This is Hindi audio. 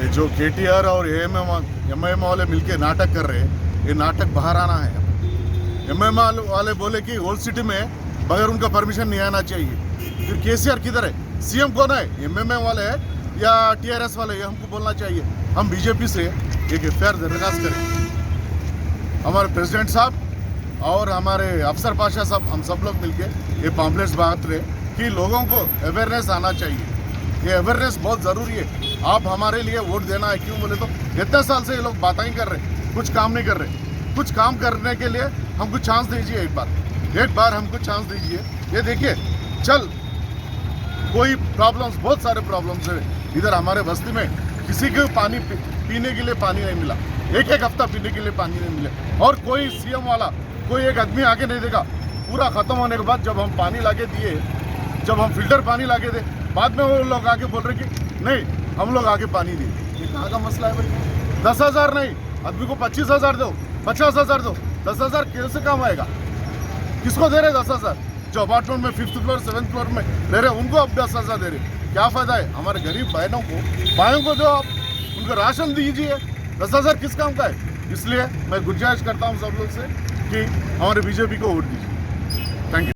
ये जो केटीआर और एमएम वाले मिलके नाटक कर रहे हैं, ये नाटक बाहर आना है। एमएम वाले बोले कि ओल्ड सिटी में बगैर उनका परमिशन नहीं आना चाहिए। फिर केसीआर किधर है? सीएम कौन है? एमएमए वाले है या टीआरएस वाले? ये हमको बोलना चाहिए। हम बीजेपी से एक एफआईआर दरखास्त करें। हमारे प्रेसिडेंट साहब और हमारे अफसर पाशा साहब, हम सब लोग मिलके ये पॉम्पलेट्स बांट रहे कि लोगों को अवेयरनेस आना चाहिए। ये अवेयरनेस बहुत ज़रूरी है। आप हमारे लिए वोट देना है, क्यों बोले तो इतने साल से ये लोग बातें ही कर रहे, कुछ काम नहीं कर रहे। कुछ काम करने के लिए हमको चांस दीजिए, एक बार हमको चांस दीजिए। ये देखिए, चल कोई प्रॉब्लम्स, बहुत सारे प्रॉब्लम्स है इधर हमारे बस्ती में। किसी को पानी पीने के लिए पानी नहीं मिला, एक हफ्ता पीने के लिए पानी नहीं मिला। और कोई सीएम वाला, कोई एक आदमी आके नहीं देगा। पूरा खत्म होने के बाद जब हम पानी लाके दिए, जब हम फिल्टर पानी लाके दे, बाद में वो लोग आके बोल रहे कि नहीं, हम लोग आके पानी दिए। ये कहाँ का मसला है भाई? 10,000 नहीं, आदमी को 25,000 दो, 50,000 दो। 10,000 कैसे काम आएगा? किसको दे रहे 10,000? जो अपार्टमेंट में 5th फ्लोर 7th फ्लोर में ले रहे, उनको अब 10,000 दे रहे। क्या फायदा है? हमारे गरीब भाइयों को दो, आप उनको राशन दीजिए। 10,000 किस काम का है? इसलिए मैं गुजारिश करता हूँ सब लोग से कि हमारे बीजेपी को वोट दीजिए।